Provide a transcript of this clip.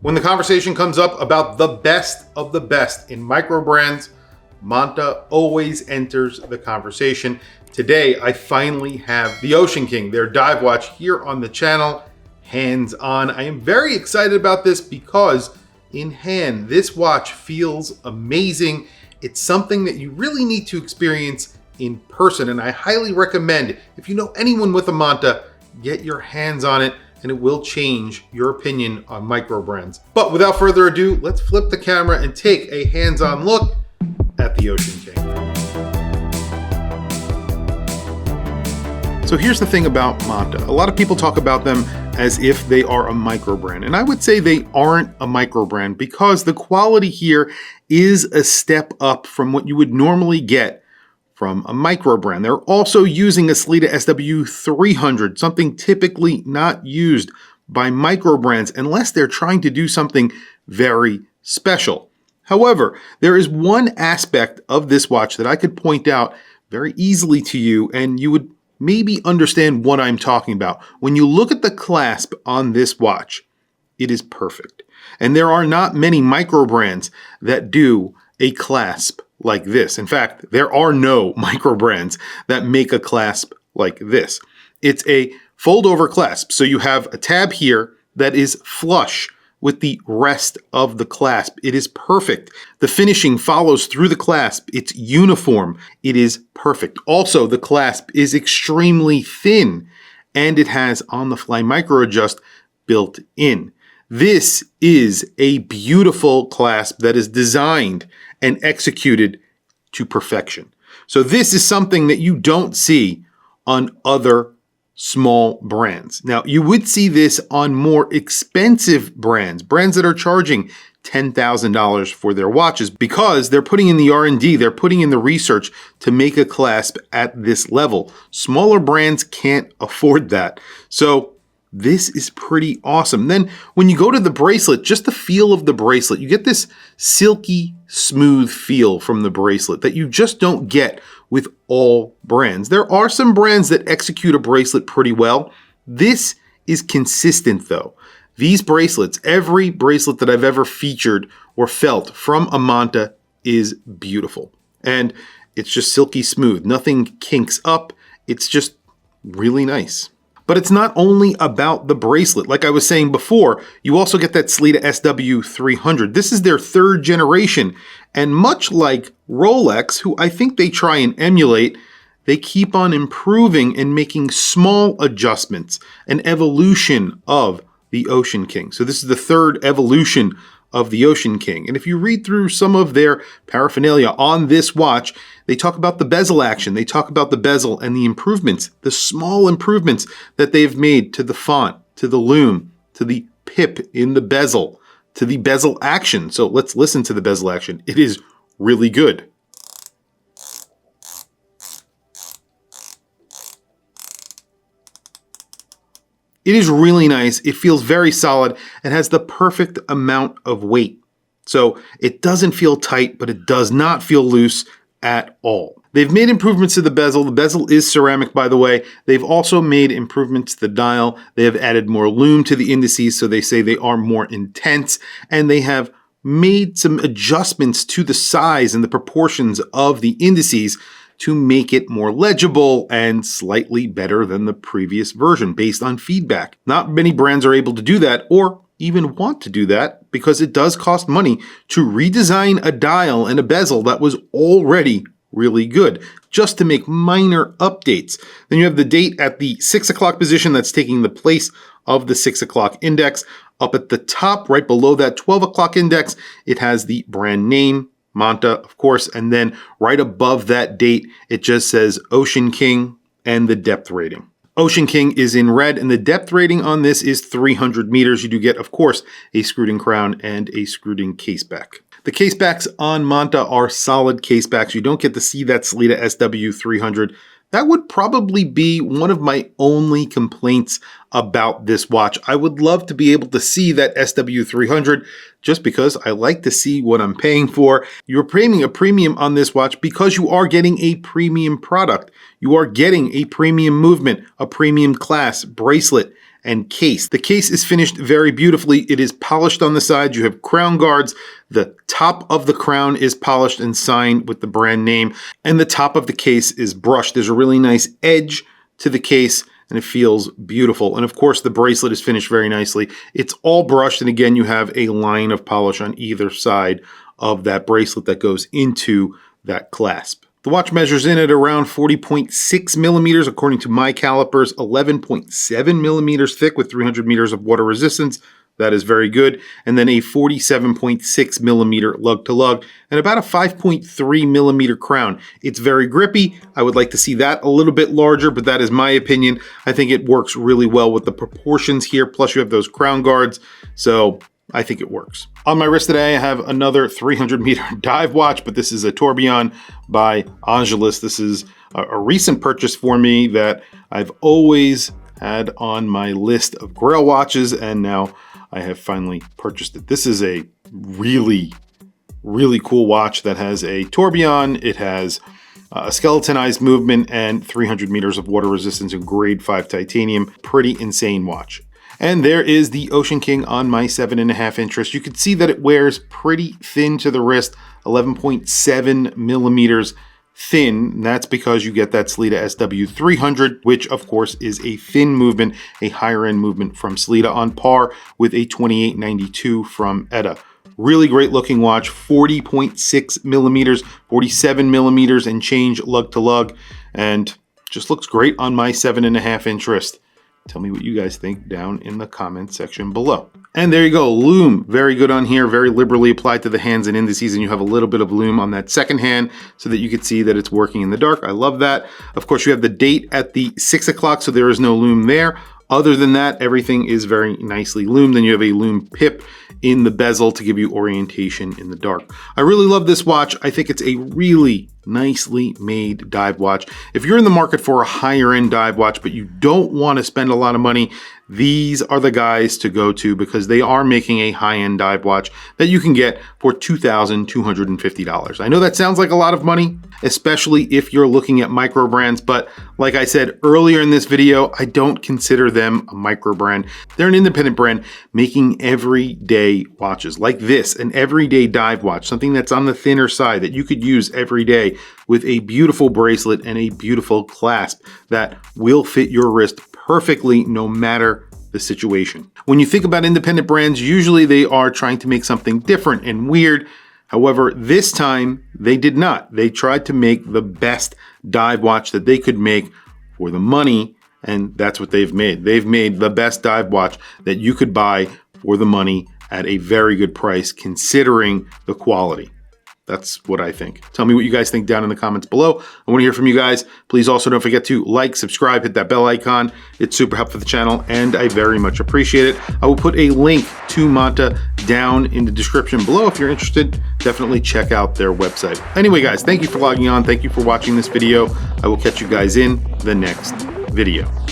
When the conversation comes up about the best of the best in microbrands, Monta always enters the conversation. Today, I finally have the Ocean King, their dive watch, here on the channel, hands-on. I am very excited about this because in hand, this watch feels amazing. It's something that you really need to experience in person, and I highly recommend, if you know anyone with a Monta, get your hands on it, and it will change your opinion on microbrands. But without further ado, let's flip the camera and take a hands-on look at the Ocean King. So here's the thing about Monta. A lot of people talk about them as if they are a microbrand, and I would say they aren't a microbrand because the quality here is a step up from what you would normally get from a microbrand. They're also using a Sellita SW300, something typically not used by microbrands unless they're trying to do something very special. However, there is one aspect of this watch that I could point out very easily to you, and you would maybe understand what I'm talking about. When you look at the clasp on this watch, it is perfect. And there are not many microbrands that do a clasp like this. In fact, there are no microbrands that make a clasp like this. It's a fold over clasp. So you have a tab here that is flush with the rest of the clasp. It is perfect. The finishing follows through the clasp. It's uniform. It is perfect. Also, the clasp is extremely thin and it has on-the-fly micro adjust built in. This is a beautiful clasp that is designed and executed to perfection. So this is something that you don't see on other small brands. Now, you would see this on more expensive brands that are charging $10,000 for their watches because they're putting in the R&D, they're putting in the research to make a clasp at this level. Smaller brands can't afford that. So this is pretty awesome. Then when you go to the bracelet, just the feel of the bracelet, you get this silky smooth feel from the bracelet that you just don't get with all brands. There are some brands that execute a bracelet pretty well. This is consistent though. These bracelets, every bracelet that I've ever featured or felt from a Monta is beautiful. And it's just silky smooth. Nothing kinks up. It's just really nice. But it's not only about the bracelet. Like I was saying before, you also get that Sellita SW300. This is their third generation. And much like Rolex, who I think they try and emulate, they keep on improving and making small adjustments, an evolution of the Ocean King. So this is the third evolution of the Ocean King. And if you read through some of their paraphernalia on this watch, they talk about the bezel action. They talk about the bezel and the improvements, the small improvements that they've made to the font, to the lume, to the pip in the bezel, to the bezel action. So let's listen to the bezel action. It is really good. It is really nice. It feels very solid. It has the perfect amount of weight. So it doesn't feel tight, but it does not feel loose at all. They've made improvements to the bezel. The bezel is ceramic, by the way. They've also made improvements to the dial. They have added more lume to the indices, so they say they are more intense. And they have made some adjustments to the size and the proportions of the indices to make it more legible and slightly better than the previous version based on feedback. Not many brands are able to do that or even want to do that because it does cost money to redesign a dial and a bezel that was already really good just to make minor updates. Then you have the date at the 6 o'clock position that's taking the place of the 6 o'clock index. Up at the top, right below that 12 o'clock index, it has the brand name, Monta, of course, and then right above that date, it just says Ocean King and the depth rating. Ocean King is in red, and the depth rating on this is 300 meters. You do get, of course, a screwed-in crown and a screwed-in caseback. The casebacks on Monta are solid casebacks. You don't get to see that Sellita SW300. That would probably be one of my only complaints about this watch. I would love to be able to see that SW300 just because I like to see what I'm paying for. You're paying a premium on this watch because you are getting a premium product. You are getting a premium movement, a premium class, bracelet, and case. The case is finished very beautifully. It is polished on the side. You have crown guards. The top of the crown is polished and signed with the brand name, and the top of the case is brushed. There's a really nice edge to the case, and it feels beautiful. And of course, the bracelet is finished very nicely. It's all brushed, and again, you have a line of polish on either side of that bracelet that goes into that clasp. The watch measures in at around 40.6 millimeters, according to my calipers, 11.7 millimeters thick with 300 meters of water resistance. That is very good. And then a 47.6 millimeter lug to lug and about a 5.3 millimeter crown. It's very grippy. I would like to see that a little bit larger, but that is my opinion. I think it works really well with the proportions here. Plus you have those crown guards. So I think it works. On my wrist today, I have another 300 meter dive watch, but this is a Tourbillon by Angelus. This is a recent purchase for me that I've always had on my list of Grail watches, and now I have finally purchased it. This is a really, really cool watch that has a tourbillon. It has a skeletonized movement and 300 meters of water resistance in grade 5 titanium. Pretty insane watch. And there is the Ocean King on my 7.5 inch wrist. You can see that it wears pretty thin to the wrist, 11.7 millimeters thin. That's because you get that Sellita SW300, which of course is a thin movement, a higher end movement from Sellita, on par with a 2892 from Etta. Really great looking watch, 40.6 millimeters, 47 millimeters and change lug to lug, and just looks great on my 7.5 inch wrist. Tell me what you guys think down in the comment section below. And there you go, Lume, very good on here, very liberally applied to the hands and indices, and you have a little bit of Lume on that second hand so that you can see that it's working in the dark. I love that. Of course, you have the date at the 6 o'clock, so there is no Lume there. Other than that, everything is very nicely lumed. Then you have a lume pip in the bezel to give you orientation in the dark. I really love this watch. I think it's a really nicely made dive watch. If you're in the market for a higher end dive watch, but you don't want to spend a lot of money, these are the guys to go to because they are making a high-end dive watch that you can get for $2,250. I know that sounds like a lot of money, especially if you're looking at micro brands, but like I said earlier in this video, I don't consider them a micro brand. They're an independent brand making everyday watches like this, an everyday dive watch, something that's on the thinner side that you could use every day with a beautiful bracelet and a beautiful clasp that will fit your wrist perfectly no matter the situation. When you think about independent brands, usually they are trying to make something different and weird. However, this time they did not. They tried to make the best dive watch that they could make for the money, and that's what they've made. They've made the best dive watch that you could buy for the money at a very good price considering the quality. That's what I think. Tell me what you guys think down in the comments below. I want to hear from you guys. Please also don't forget to like, subscribe, hit that bell icon. It's super helpful for the channel and I very much appreciate it. I will put a link to Monta down in the description below. If you're interested, definitely check out their website. Anyway, guys, thank you for logging on. Thank you for watching this video. I will catch you guys in the next video.